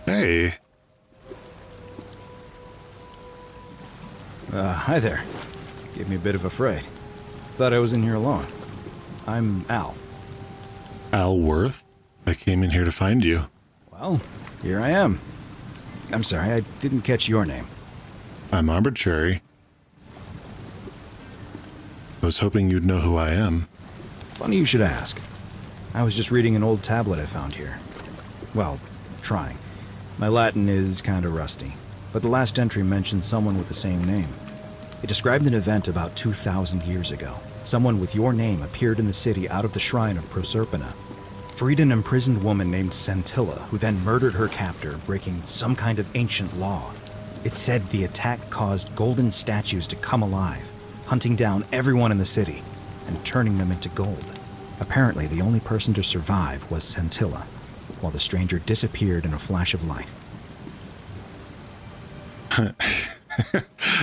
Hey. Hi there. Gave me a bit of a fright. Thought I was in here alone. I'm Al. Al Worth? I came in here to find you. Well, here I am. I'm sorry, I didn't catch your name. I'm Arbitrary. I was hoping you'd know who I am. Funny you should ask. I was just reading an old tablet I found here. Well, trying. My Latin is kinda rusty, but the last entry mentioned someone with the same name. It described an event about 2,000 years ago. Someone with your name appeared in the city out of the shrine of Proserpina. Freed an imprisoned woman named Scintilla, who then murdered her captor, breaking some kind of ancient law. It said the attack caused golden statues to come alive, hunting down everyone in the city and turning them into gold. Apparently, the only person to survive was Scintilla, while the stranger disappeared in a flash of light.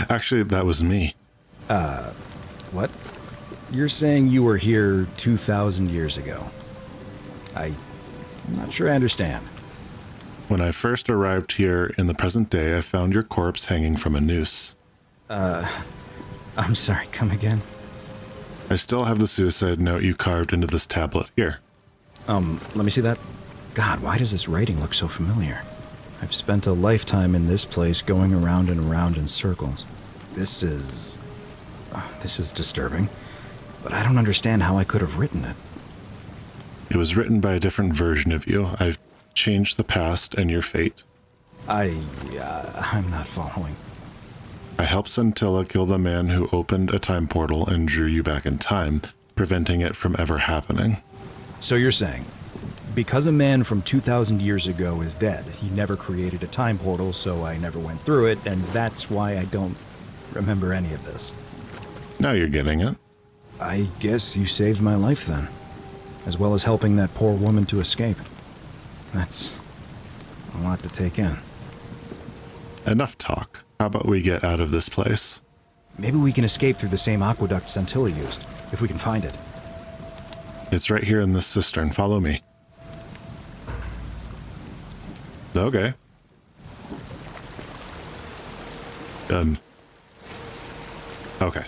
Actually, that was me. What? You're saying you were here 2,000 years ago? I'm not sure I understand. When I first arrived here in the present day, I found your corpse hanging from a noose. I'm sorry, come again? I still have the suicide note you carved into this tablet. Here. Let me see that. God, why does this writing look so familiar? I've spent a lifetime in this place going around and around in circles. This is disturbing, but I don't understand how I could have written it. It was written by a different version of you. I've changed the past and your fate. I'm not following. I helped Scintilla kill the man who opened a time portal and drew you back in time, preventing it from ever happening. So you're saying, because a man from 2,000 years ago is dead, he never created a time portal, so I never went through it, and that's why I don't remember any of this. Now you're getting it. I guess you saved my life then, as well as helping that poor woman to escape. That's a lot to take in. Enough talk. How about we get out of this place? Maybe we can escape through the same aqueduct Scintilla used, if we can find it. It's right here in this cistern. Follow me. Okay. Okay.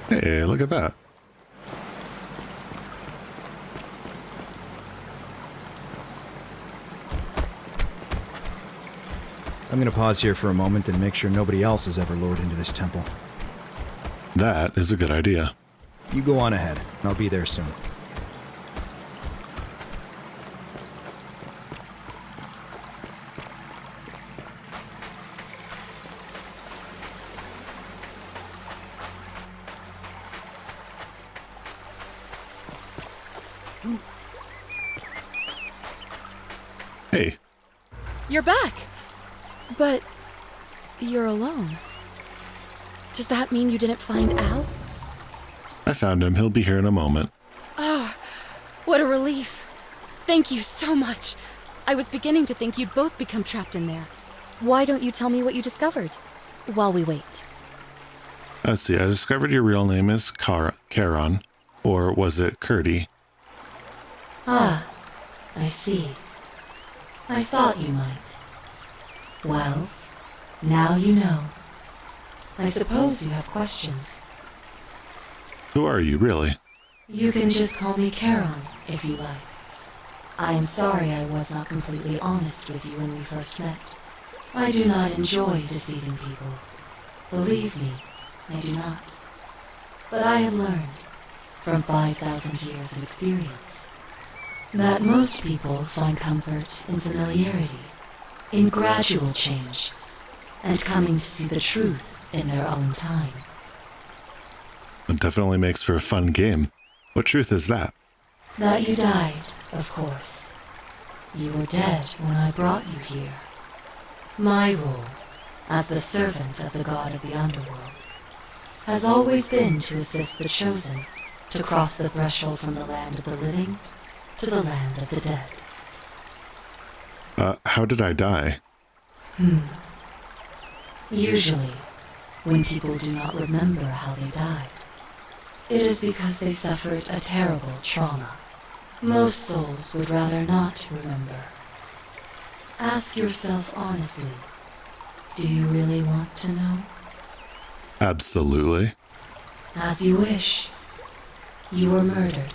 Hey, look at that. I'm gonna pause here for a moment and make sure nobody else has ever lured into this temple. That is a good idea. You go on ahead, and I'll be there soon. Hey. You're back! But you're alone. Does that mean you didn't find Al? I found him. He'll be here in a moment. Ah, what a relief. Thank you so much. I was beginning to think you'd both become trapped in there. Why don't you tell me what you discovered while we wait? Let's see. I discovered your real name is Charon, or was it Curdy? Ah, I see. I thought you might. Well, now you know. I suppose you have questions. Who are you, really? You can just call me Charon, if you like. I am sorry I was not completely honest with you when we first met. I do not enjoy deceiving people. Believe me, I do not. But I have learned, from 5,000 years of experience, that most people find comfort in familiarity, in gradual change, and coming to see the truth in their own time. It definitely makes for a fun game. What truth is that? That you died, of course. You were dead when I brought you here. My role, as the servant of the god of the underworld, has always been to assist the chosen to cross the threshold from the land of the living to the land of the dead. How did I die? Usually, when people do not remember how they died, It is because they suffered a terrible trauma. Most souls would rather not remember. Ask yourself honestly, do you really want to know? Absolutely. As you wish. You were murdered.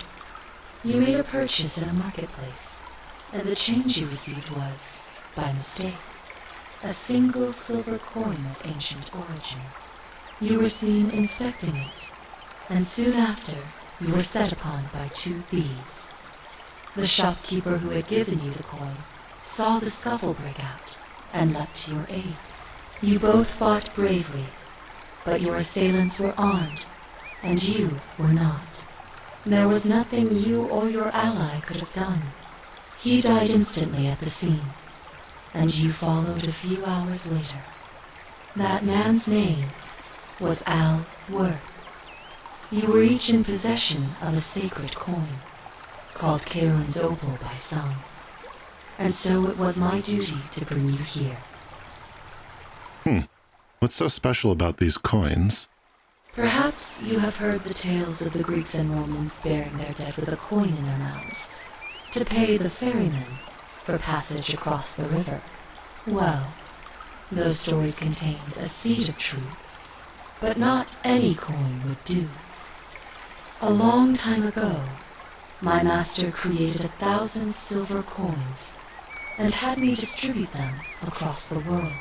You made a purchase in a marketplace, and the change you received was, by mistake, a single silver coin of ancient origin. You were seen inspecting it, and soon after, you were set upon by 2 thieves. The shopkeeper who had given you the coin saw the scuffle break out and leapt to your aid. You both fought bravely, but your assailants were armed, and you were not. There was nothing you or your ally could have done. He died instantly at the scene, and you followed a few hours later. That man's name was Al Worth. You were each in possession of a sacred coin, called Charon's Opal by some, and so it was my duty to bring you here. What's so special about these coins? Perhaps you have heard the tales of the Greeks and Romans burying their dead with a coin in their mouths to pay the ferrymen for passage across the river. Well, those stories contained a seed of truth, but not any coin would do. A long time ago, my master created 1,000 silver coins and had me distribute them across the world.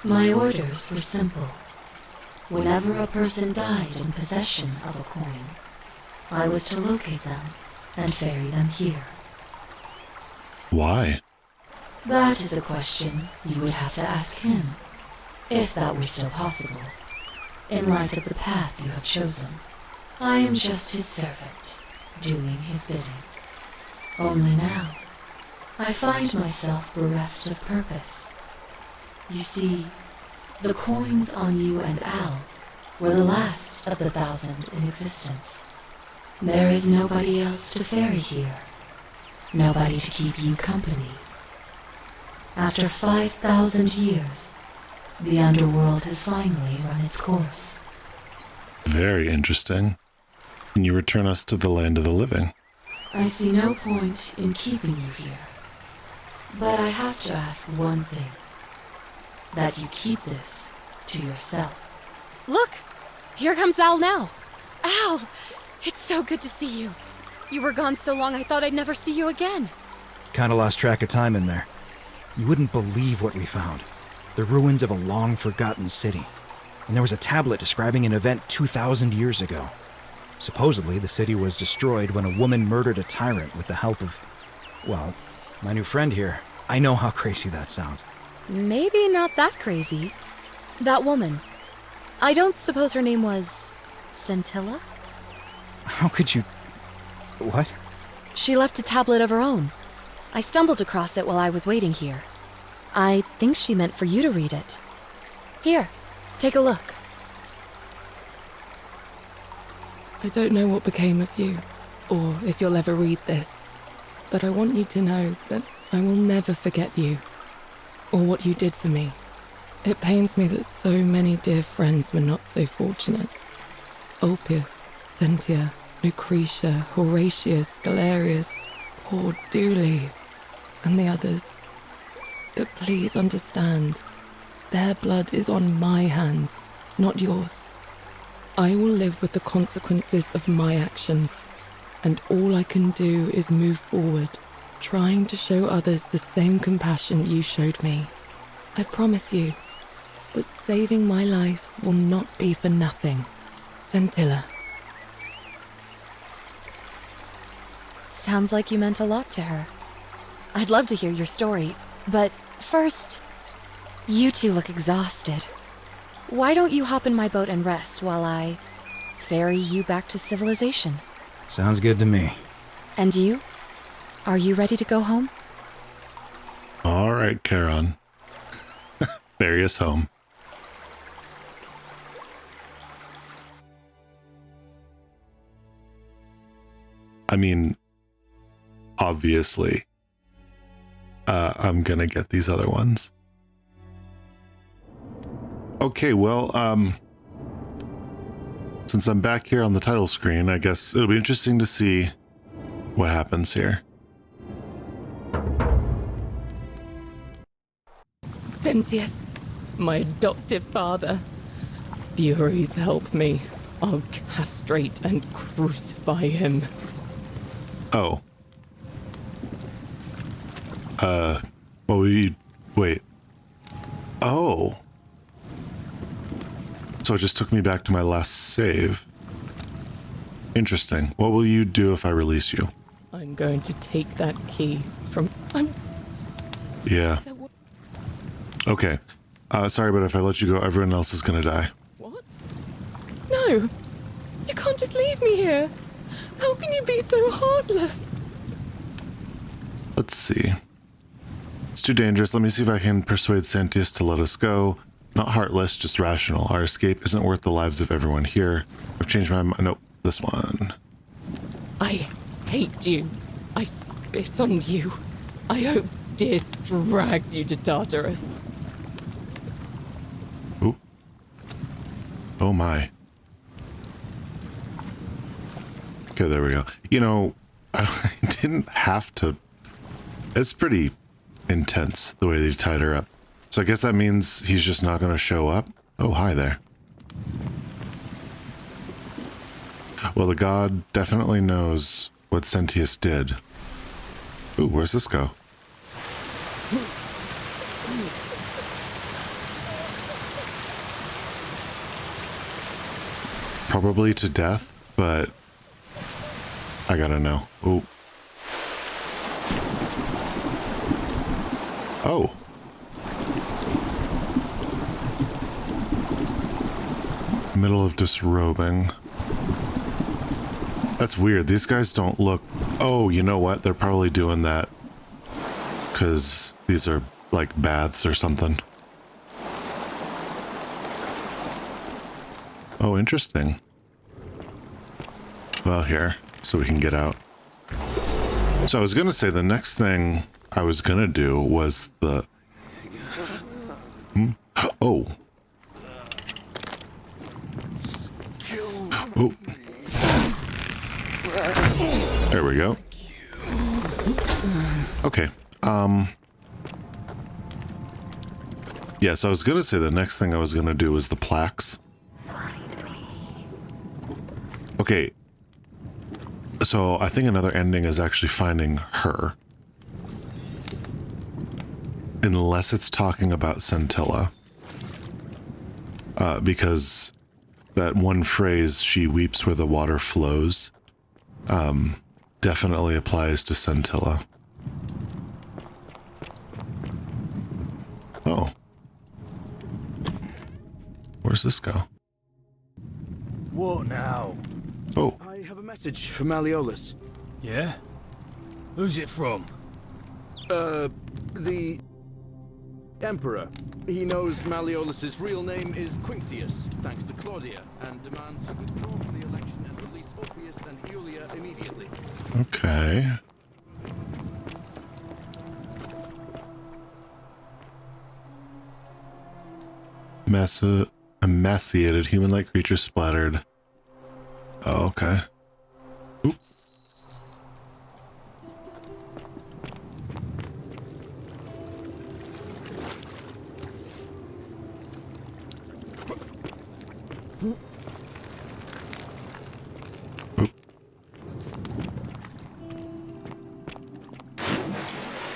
My orders were simple. Whenever a person died in possession of a coin, I was to locate them and ferry them here. Why? That is a question you would have to ask him, if that were still possible, in light of the path you have chosen. I am just his servant, doing his bidding. Only now, I find myself bereft of purpose. You see, the coins on you and Al were the last of the 1,000 in existence. There is nobody else to ferry here, nobody to keep you company. After 5,000 years, the underworld has finally run its course. Very interesting. Can you return us to the land of the living? I see no point in keeping you here, but I have to ask one thing. That you keep this to yourself. Look! Here comes Al now. Al! It's so good to see you. You were gone so long I thought I'd never see you again. Kinda lost track of time in there. You wouldn't believe what we found. The ruins of a long-forgotten city. And there was a tablet describing an event 2,000 years ago. Supposedly, the city was destroyed when a woman murdered a tyrant with the help of, well, my new friend here. I know how crazy that sounds. Maybe not that crazy. That woman. I don't suppose her name was Scintilla? How could you... What? She left a tablet of her own. I stumbled across it while I was waiting here. I think she meant for you to read it. Here, take a look. I don't know what became of you, or if you'll ever read this, but I want you to know that I will never forget you, or what you did for me. It pains me that so many dear friends were not so fortunate. Ulpius, Sentia, Lucretia, Horatius, Galerius, poor Dooley, and the others. But please understand, their blood is on my hands, not yours. I will live with the consequences of my actions, and all I can do is move forward, trying to show others the same compassion you showed me. I promise you that saving my life will not be for nothing. Scintilla. Sounds like you meant a lot to her. I'd love to hear your story, but first, you two look exhausted. Why don't you hop in my boat and rest while I ferry you back to civilization? Sounds good to me. And you? Are you ready to go home? All right, Charon. Ferry us home. I mean, obviously, I'm gonna get these other ones. since I'm back here on the title screen, I guess it'll be interesting to see what happens here. Sentius, my adoptive father. Furies help me. I'll castrate and crucify him. Oh. Well, wait. Oh. So it just took me back to my last save. Interesting. What will you do if I release you? I'm going to take that key from... Yeah. Okay. Sorry, but if I let you go, everyone else is gonna die. What? No! You can't just leave me here! How can you be so heartless? Let's see. It's too dangerous. Let me see if I can persuade Sentius to let us go. Not heartless, just rational. Our escape isn't worth the lives of everyone here. I've changed my mind. Nope, this one. I hate you. I spit on you. I hope Dis drags you to Tartarus. Oop. Oh my. Okay, there we go. You know, I didn't have to. It's pretty intense the way they tied her up. So I guess that means he's just not going to show up. Oh, hi there. Well, the god definitely knows what Sentius did. Ooh, where's this go? Probably to death, but I gotta know. Ooh. Oh. Middle of disrobing. That's weird. These guys don't look... Oh, you know what? They're probably doing that because these are like baths or something. Oh, interesting. Well, here, so we can get out. So I was gonna say the next thing I was gonna do was the... Oh. Oh. There we go. Okay. Yeah, so I was gonna say the next thing I was gonna do was the plaques. Okay. So I think another ending is actually finding her. Unless it's talking about Scintilla. Because that one phrase, she weeps where the water flows, definitely applies to Scintilla. Oh. Where's this go? What now? Oh. I have a message for Malleolus. Yeah? Who's it from? The Emperor. He knows Malleolus's real name is Quinctius, thanks to Claudia, and demands he withdraw from the election and release Oppius and Iulia immediately. Okay. Emaciated human-like creature splattered. Oh, okay. Oop. Oop.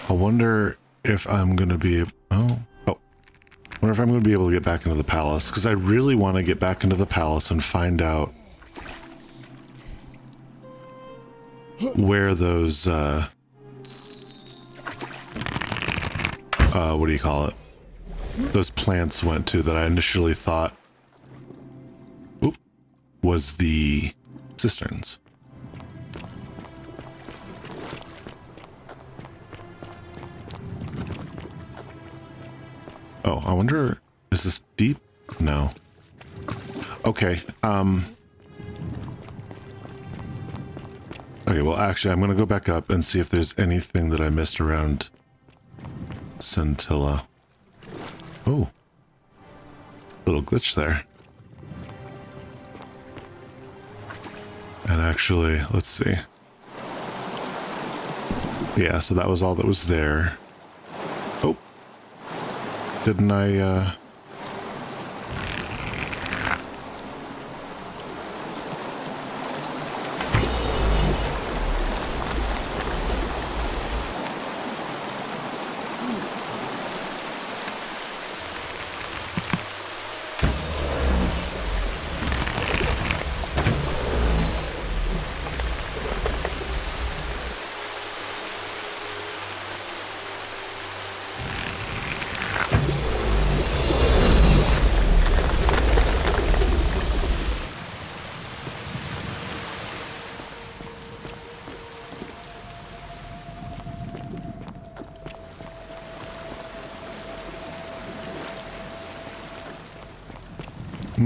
I wonder if I'm gonna be... Oh. I wonder if I'm going to be able to get back into the palace, because I really want to get back into the palace and find out where those, what do you call it? Those plants went to that I initially thought was the cisterns. Oh, I wonder, is this deep? No. Okay, okay, well, actually, I'm going to go back up and see if there's anything that I missed around Scintilla. Oh. Little glitch there. And actually, let's see. Yeah, so that was all that was there. Oh. Didn't I,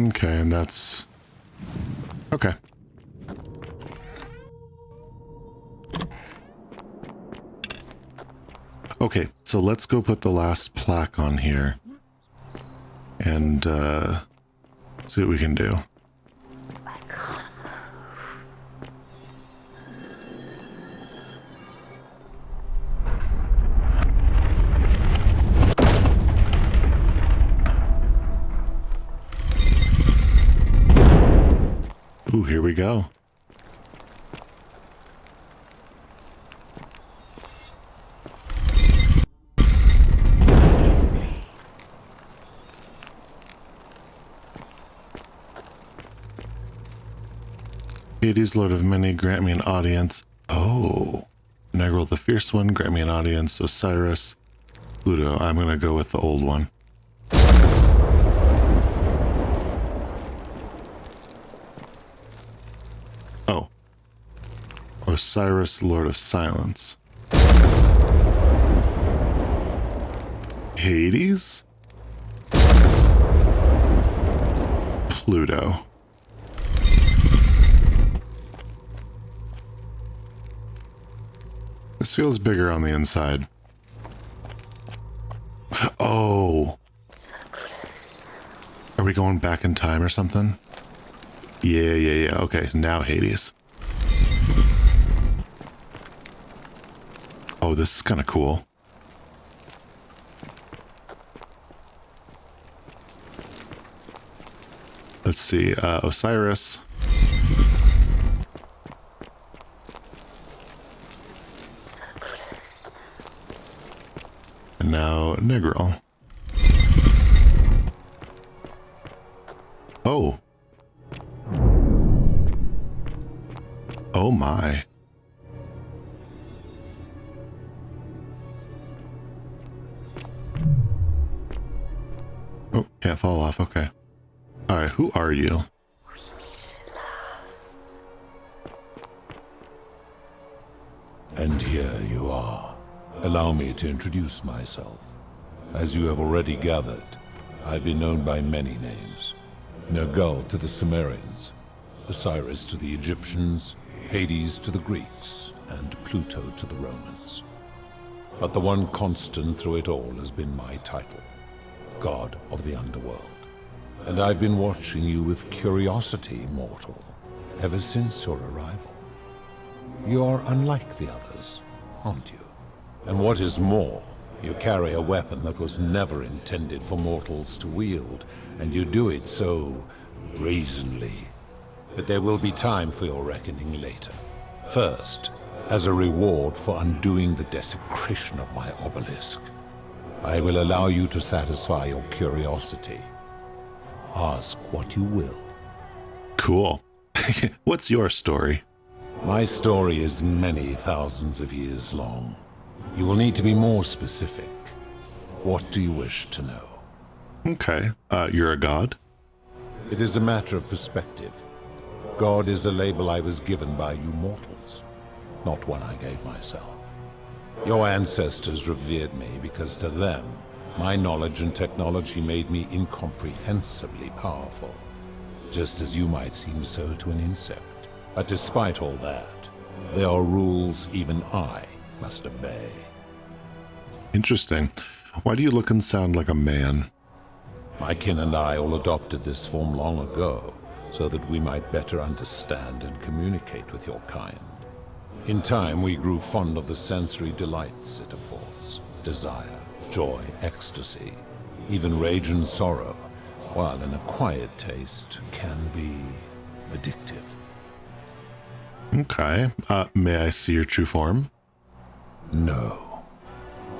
okay, and that's... Okay. Okay, so let's go put the last plaque on here. And, see what we can do. Ooh, here we go. Hades, Lord of Many, grant me an audience. Oh. Negral the Fierce One, grant me an audience. Osiris, Pluto. I'm going to go with the old one. Oh. Osiris, Lord of Silence. Hades? Pluto. This feels bigger on the inside. Oh. Are we going back in time or something? Yeah. Okay, now Hades. Oh, this is kind of cool. Let's see, Osiris. And now Negral. Oh. Oh my. Oh, can't fall off, okay. Alright, who are you? And here you are. Allow me to introduce myself. As you have already gathered, I've been known by many names. Nergal to the Sumerians, Osiris to the Egyptians, Hades to the Greeks, and Pluto to the Romans. But the one constant through it all has been my title, God of the Underworld. And I've been watching you with curiosity, mortal, ever since your arrival. You're unlike the others, aren't you? And what is more, you carry a weapon that was never intended for mortals to wield, and you do it so brazenly. But there will be time for your reckoning later. First, as a reward for undoing the desecration of my obelisk, I will allow you to satisfy your curiosity. Ask what you will. Cool. What's your story? My story is many thousands of years long. You will need to be more specific. What do you wish to know? Okay. You're a god? It is a matter of perspective. God is a label I was given by you mortals, not one I gave myself. Your ancestors revered me because to them, my knowledge and technology made me incomprehensibly powerful, just as you might seem so to an insect. But despite all that, there are rules even I must obey. Interesting. Why do you look and sound like a man? My kin and I all adopted this form long ago, so that we might better understand and communicate with your kind. In time, we grew fond of the sensory delights it affords: desire, joy, ecstasy, even rage and sorrow, while an acquired taste can be addictive. Okay. May I see your true form? No.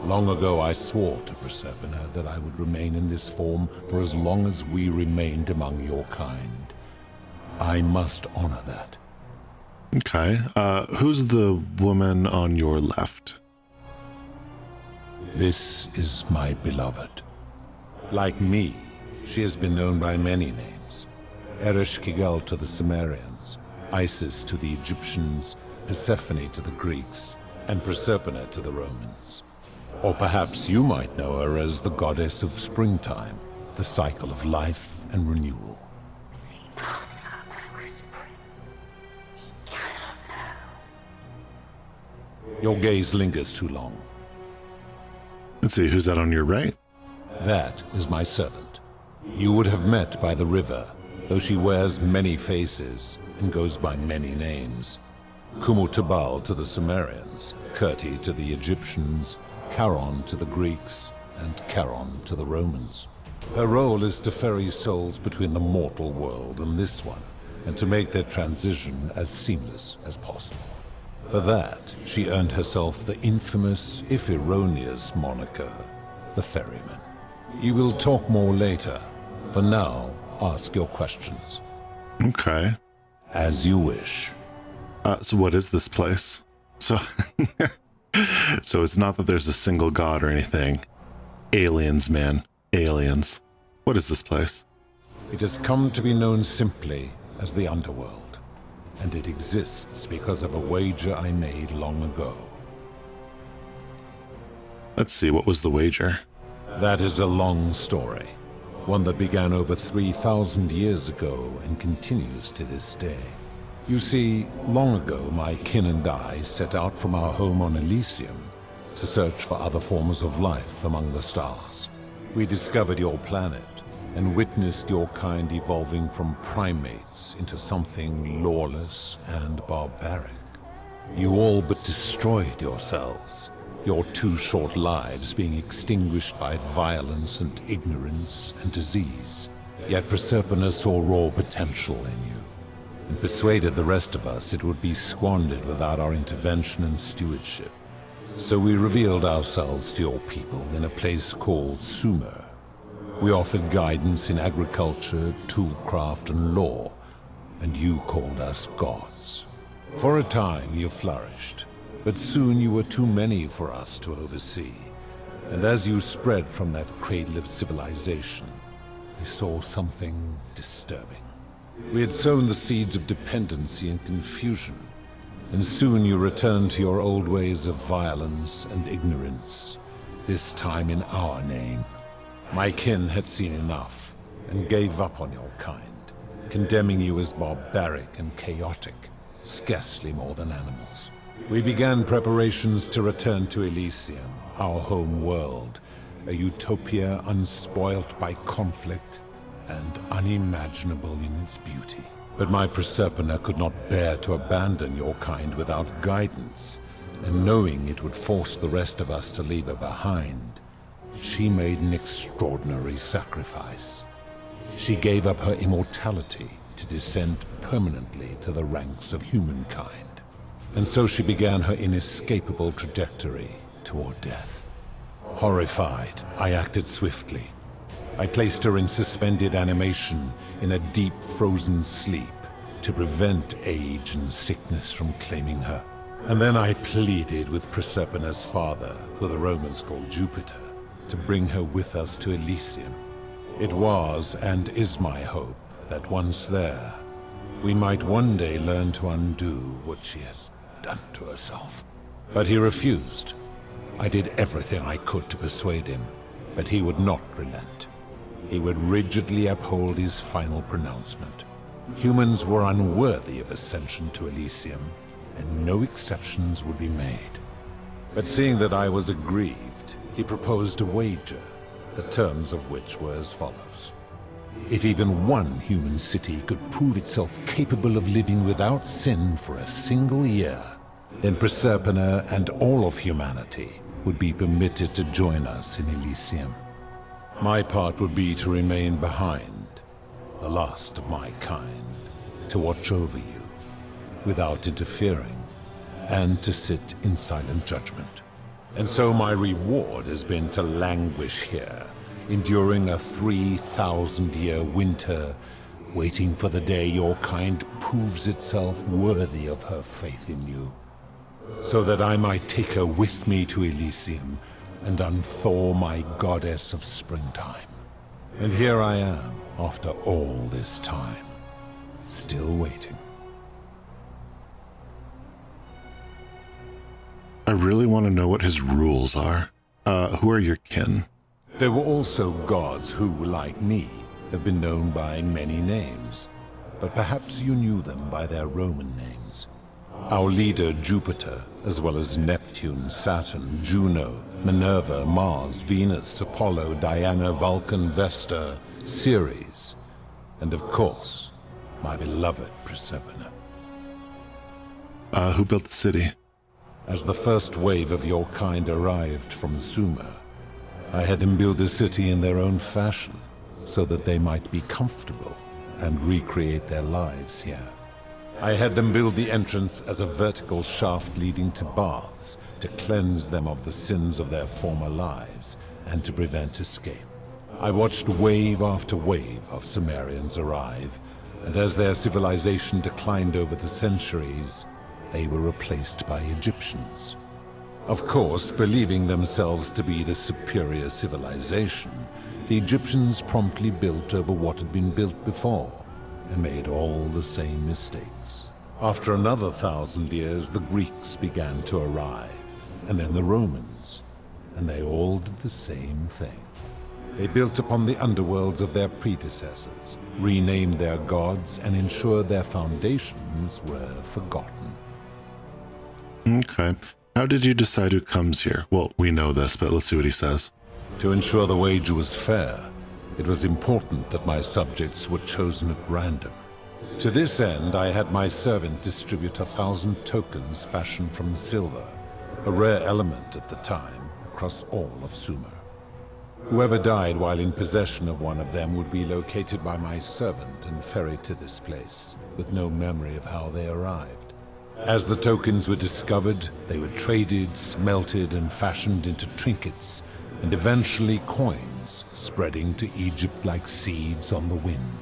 Long ago I swore to Proserpina that I would remain in this form for as long as we remained among your kind. I must honor that. Okay. Who's the woman on your left? This is my beloved. Like me, she has been known by many names. Ereshkigal to the Sumerians, Isis to the Egyptians, Persephone to the Greeks, and Proserpina to the Romans. Or perhaps you might know her as the goddess of springtime, the cycle of life and renewal. Your gaze lingers too long. Let's see, who's that on your right? That is my servant. You would have met by the river, though she wears many faces and goes by many names. Kumutabal to the Sumerians, Kirti to the Egyptians, Charon to the Greeks, and Charon to the Romans. Her role is to ferry souls between the mortal world and this one, and to make their transition as seamless as possible. For that, she earned herself the infamous, if erroneous, moniker, the Ferryman. You will talk more later. For now, ask your questions. Okay. As you wish. So what is this place? So, so it's not that there's a single god or anything. Aliens, man. Aliens. What is this place? It has come to be known simply as the Underworld, and it exists because of a wager I made long ago. Let's see, what was the wager? That is a long story, one that began over 3,000 years ago and continues to this day. You see, long ago my kin and I set out from our home on Elysium to search for other forms of life among the stars. We discovered your planet and witnessed your kind evolving from primates into something lawless and barbaric. You all but destroyed yourselves, your 2 short lives being extinguished by violence and ignorance and disease. Yet Proserpina saw raw potential in you, and persuaded the rest of us it would be squandered without our intervention and stewardship. So we revealed ourselves to your people in a place called Sumer. We offered guidance in agriculture, toolcraft, and law, and you called us gods. For a time you flourished, but soon you were too many for us to oversee. And as you spread from that cradle of civilization, we saw something disturbing. We had sown the seeds of dependency and confusion, and soon you returned to your old ways of violence and ignorance, this time in our name. My kin had seen enough, and gave up on your kind, condemning you as barbaric and chaotic, scarcely more than animals. We began preparations to return to Elysium, our home world, a utopia unspoilt by conflict and unimaginable in its beauty. But my Proserpina could not bear to abandon your kind without guidance, and knowing it would force the rest of us to leave her behind, she made an extraordinary sacrifice. She gave up her immortality to descend permanently to the ranks of humankind. And so she began her inescapable trajectory toward death. Horrified, I acted swiftly. I placed her in suspended animation in a deep frozen sleep to prevent age and sickness from claiming her. And then I pleaded with Proserpina's father, who the Romans called Jupiter, to bring her with us to Elysium. It was and is my hope that once there, we might one day learn to undo what she has done to herself. But he refused. I did everything I could to persuade him, but he would not relent. He would rigidly uphold his final pronouncement. Humans were unworthy of ascension to Elysium, and no exceptions would be made. But seeing that I was aggrieved, he proposed a wager, the terms of which were as follows. If even one human city could prove itself capable of living without sin for a single year, then Proserpina and all of humanity would be permitted to join us in Elysium. My part would be to remain behind, the last of my kind, to watch over you, without interfering, and to sit in silent judgment. And so my reward has been to languish here, enduring a 3,000-year winter, waiting for the day your kind proves itself worthy of her faith in you, so that I might take her with me to Elysium and unthaw my goddess of springtime. And here I am, after all this time, still waiting. I really want to know what his rules are. Who are your kin? There were also gods who, like me, have been known by many names, but perhaps you knew them by their Roman names. Our leader, Jupiter, as well as Neptune, Saturn, Juno, Minerva, Mars, Venus, Apollo, Diana, Vulcan, Vesta, Ceres, and of course, my beloved Proserpina. Who built the city? As the first wave of your kind arrived from Sumer, I had them build a city in their own fashion, so that they might be comfortable and recreate their lives here. I had them build the entrance as a vertical shaft leading to baths, to cleanse them of the sins of their former lives, and to prevent escape. I watched wave after wave of Sumerians arrive, and as their civilization declined over the centuries, they were replaced by Egyptians. Of course, believing themselves to be the superior civilization, the Egyptians promptly built over what had been built before, and made all the same mistakes. After another 1,000 years, the Greeks began to arrive, and then the Romans, and they all did the same thing. They built upon the underworlds of their predecessors, renamed their gods, and ensured their foundations were forgotten. Okay. How did you decide who comes here? Well, we know this, but let's see what he says. To ensure the wager was fair, it was important that my subjects were chosen at random. To this end, I had my servant distribute 1,000 tokens fashioned from silver, a rare element at the time, across all of Sumer. Whoever died while in possession of one of them would be located by my servant and ferried to this place, with no memory of how they arrived. As the tokens were discovered, they were traded, smelted, and fashioned into trinkets, and eventually coins, spreading to Egypt like seeds on the wind.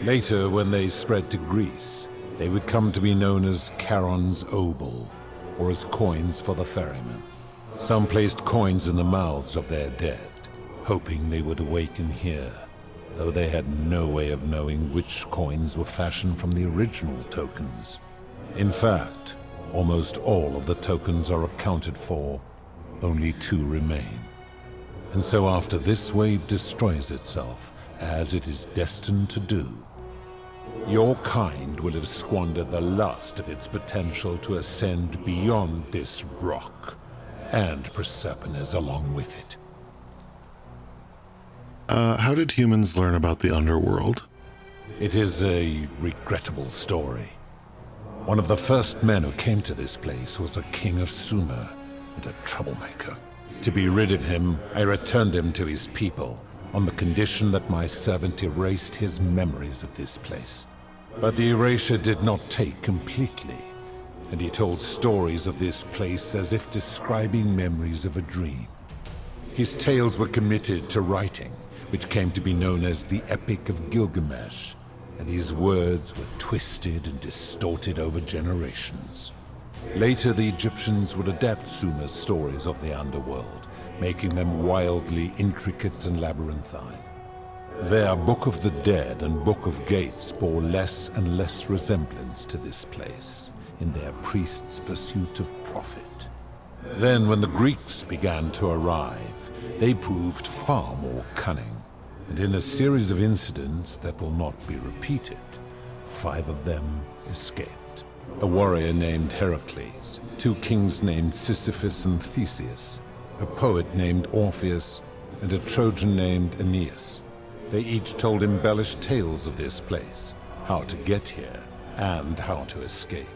Later, when they spread to Greece, they would come to be known as Charon's obol, or as coins for the ferryman. Some placed coins in the mouths of their dead, hoping they would awaken here, though they had no way of knowing which coins were fashioned from the original tokens. In fact, almost all of the tokens are accounted for, only 2 remain. And so after this wave destroys itself, as it is destined to do, your kind will have squandered the last of its potential to ascend beyond this rock, and Proserpina's along with it. How did humans learn about the underworld? It is a regrettable story. One of the first men who came to this place was a king of Sumer and a troublemaker. To be rid of him, I returned him to his people on the condition that my servant erased his memories of this place. But the erasure did not take completely, and he told stories of this place as if describing memories of a dream. His tales were committed to writing, which came to be known as the Epic of Gilgamesh, and his words were twisted and distorted over generations. Later, the Egyptians would adapt Sumer's stories of the underworld, making them wildly intricate and labyrinthine. Their Book of the Dead and Book of Gates bore less and less resemblance to this place in their priests' pursuit of profit. Then, when the Greeks began to arrive, they proved far more cunning, and in a series of incidents that will not be repeated, 5 of them escaped. A warrior named Heracles, 2 kings named Sisyphus and Theseus, a poet named Orpheus, and a Trojan named Aeneas. They each told embellished tales of this place, how to get here, and how to escape.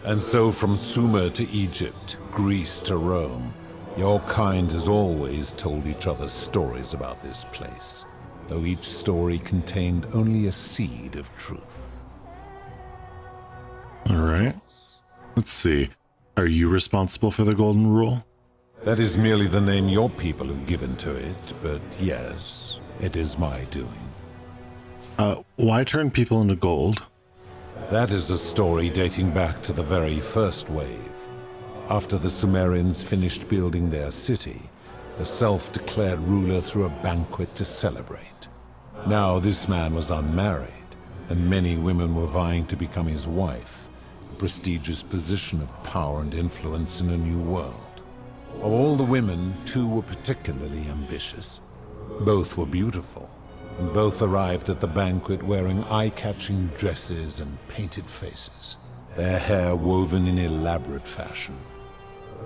And so from Sumer to Egypt, Greece to Rome, your kind has always told each other stories about this place, though each story contained only a seed of truth. All right. Let's see. Are you responsible for the Golden Rule? That is merely the name your people have given to it, but yes, it is my doing. Why turn people into gold? That is a story dating back to the very first wave. After the Sumerians finished building their city, the self-declared ruler threw a banquet to celebrate. Now this man was unmarried, and many women were vying to become his wife, a prestigious position of power and influence in a new world. Of all the women, 2 were particularly ambitious. Both were beautiful, and both arrived at the banquet wearing eye-catching dresses and painted faces, their hair woven in elaborate fashion.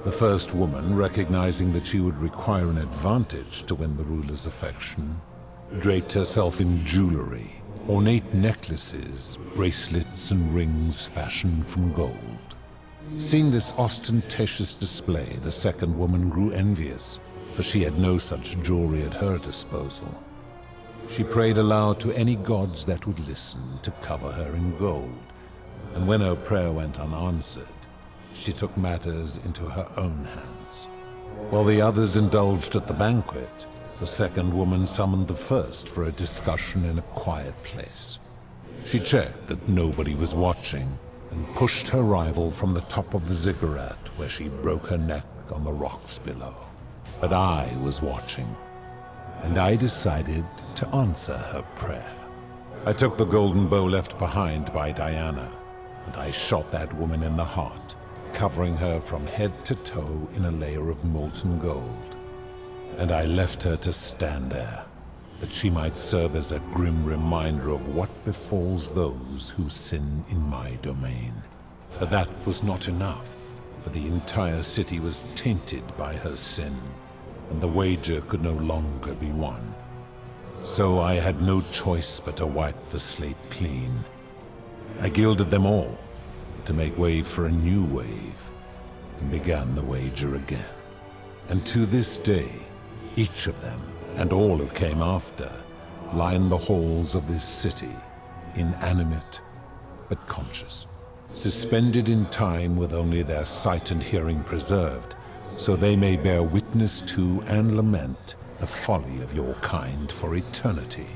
The first woman, recognizing that she would require an advantage to win the ruler's affection, draped herself in jewelry, ornate necklaces, bracelets, and rings fashioned from gold. Seeing this ostentatious display, the second woman grew envious, for she had no such jewelry at her disposal. She prayed aloud to any gods that would listen to cover her in gold, and when her prayer went unanswered, she took matters into her own hands. While the others indulged at the banquet, the second woman summoned the first for a discussion in a quiet place. She checked that nobody was watching, and pushed her rival from the top of the ziggurat, where she broke her neck on the rocks below. But I was watching, and I decided to answer her prayer. I took the golden bow left behind by Diana, and I shot that woman in the heart, covering her from head to toe in a layer of molten gold. And I left her to stand there, that she might serve as a grim reminder of what befalls those who sin in my domain. But that was not enough, for the entire city was tainted by her sin, and the wager could no longer be won. So I had no choice but to wipe the slate clean. I gilded them all, to make way for a new wave, and began the wager again. And to this day, each of them, and all who came after, line the halls of this city, inanimate but conscious, suspended in time with only their sight and hearing preserved, so they may bear witness to and lament the folly of your kind for eternity,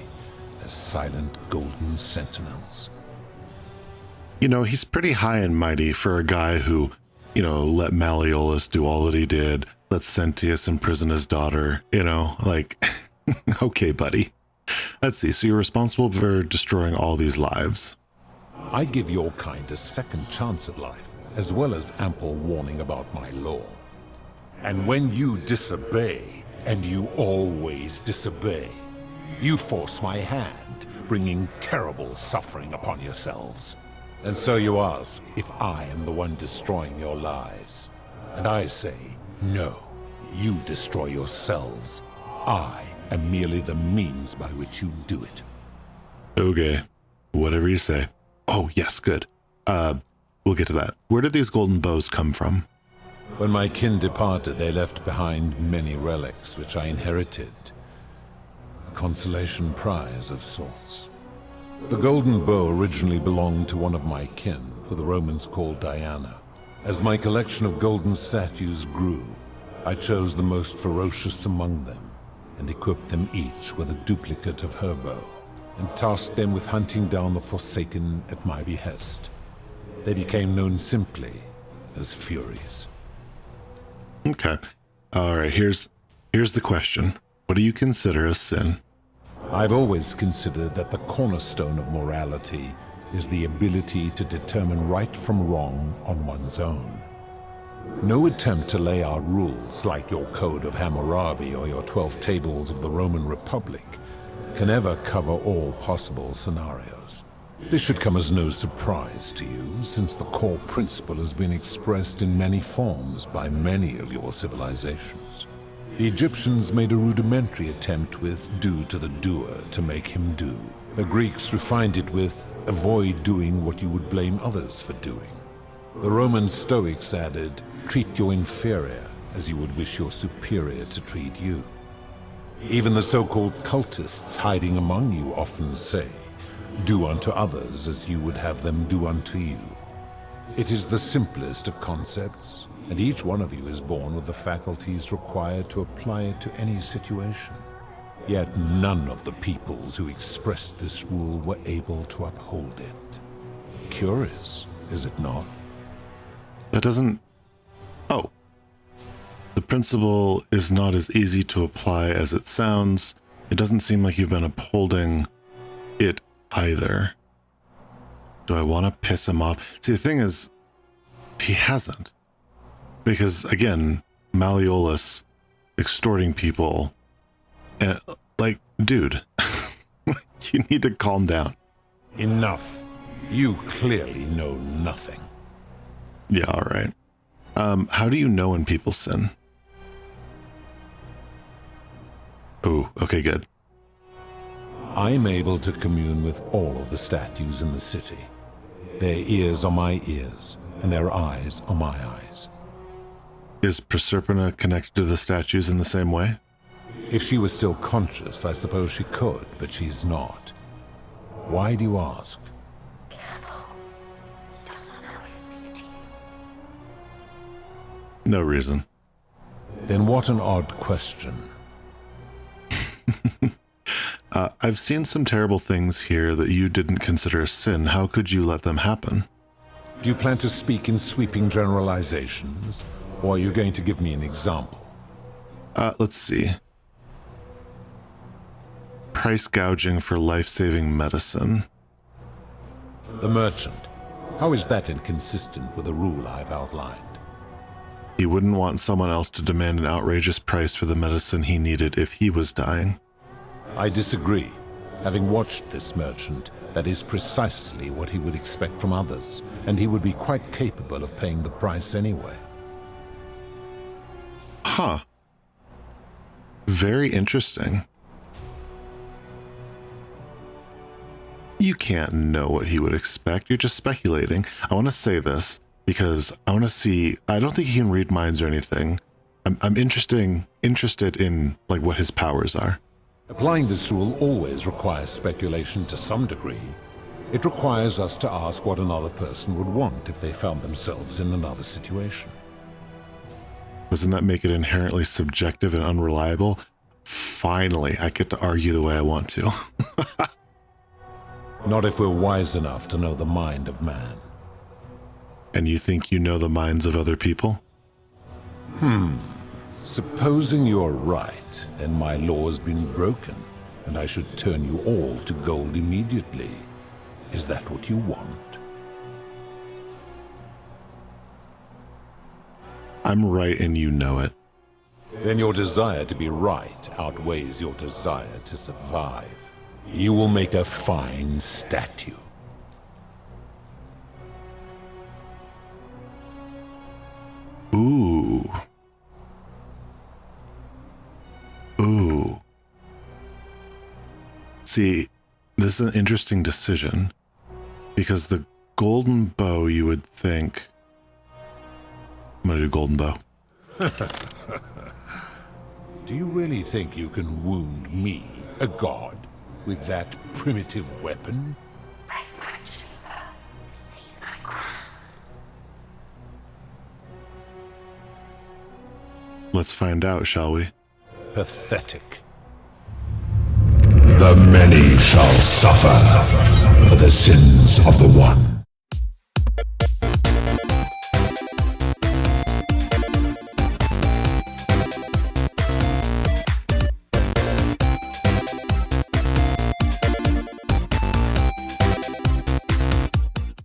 as silent golden sentinels. You know, he's pretty high and mighty for a guy who, let Malleolus do all that he did, let Sentius imprison his daughter, okay, buddy. Let's see, so you're responsible for destroying all these lives. I give your kind a second chance at life, as well as ample warning about my law. And when you disobey, and you always disobey, you force my hand, bringing terrible suffering upon yourselves. And so you ask if I am the one destroying your lives. And I say, no, you destroy yourselves. I am merely the means by which you do it. Okay, whatever you say. Oh, yes, good. We'll get to that. Where did these golden bows come from? When my kin departed, they left behind many relics, which I inherited. A consolation prize of sorts. The golden bow originally belonged to one of my kin, who the Romans called Diana. As my collection of golden statues grew, I chose the most ferocious among them, and equipped them each with a duplicate of her bow, and tasked them with hunting down the Forsaken at my behest. They became known simply as Furies. Okay. All right, here's the question. What do you consider a sin? I've always considered that the cornerstone of morality is the ability to determine right from wrong on one's own. No attempt to lay out rules like your Code of Hammurabi or your 12 Tables of the Roman Republic can ever cover all possible scenarios. This should come as no surprise to you, since the core principle has been expressed in many forms by many of your civilizations. The Egyptians made a rudimentary attempt with do to the doer to make him do. The Greeks refined it with avoid doing what you would blame others for doing. The Roman Stoics added, treat your inferior as you would wish your superior to treat you. Even the so-called cultists hiding among you often say, do unto others as you would have them do unto you. It is the simplest of concepts, and each one of you is born with the faculties required to apply it to any situation. Yet none of the peoples who expressed this rule were able to uphold it. Curious, is it not? That doesn't... Oh. The principle is not as easy to apply as it sounds. It doesn't seem like you've been upholding it either. Do I want to piss him off? See, the thing is, he hasn't. Because, again, Malleolus extorting people... like, dude, you need to calm down. Enough. You clearly know nothing. Yeah, all right. How do you know when people sin? Oh, okay, good. I'm able to commune with all of the statues in the city. Their ears are my ears, and their eyes are my eyes. Is Proserpina connected to the statues in the same way? If she was still conscious, I suppose she could, but she's not. Why do you ask? No reason. Then what an odd question. I've seen some terrible things here that you didn't consider a sin. How could you let them happen? Do you plan to speak in sweeping generalizations, or are you going to give me an example? Let's see. Price gouging for life-saving medicine. The merchant. How is that inconsistent with the rule I've outlined? He wouldn't want someone else to demand an outrageous price for the medicine he needed if he was dying. I disagree. Having watched this merchant, that is precisely what he would expect from others, and he would be quite capable of paying the price anyway. Huh. Very interesting. You can't know what he would expect. You're just speculating. I want to say this because I want to see... I don't think he can read minds or anything. I'm interested in like what his powers are. Applying this rule always requires speculation to some degree. It requires us to ask what another person would want if they found themselves in another situation. Doesn't that make it inherently subjective and unreliable? Finally, I get to argue the way I want to. Not if we're wise enough to know the mind of man. And you think you know the minds of other people? Supposing you're right, then my law has been broken, and I should turn you all to gold immediately. Is that what you want? I'm right and you know it. Then your desire to be right outweighs your desire to survive. You will make a fine statue. Ooh. Ooh. See, this is an interesting decision because the golden bow, you would think... I'm gonna do golden bow. Do you really think you can wound me, a god, with that primitive weapon? Let's find out, shall we? Pathetic. The many shall suffer for the sins of the one.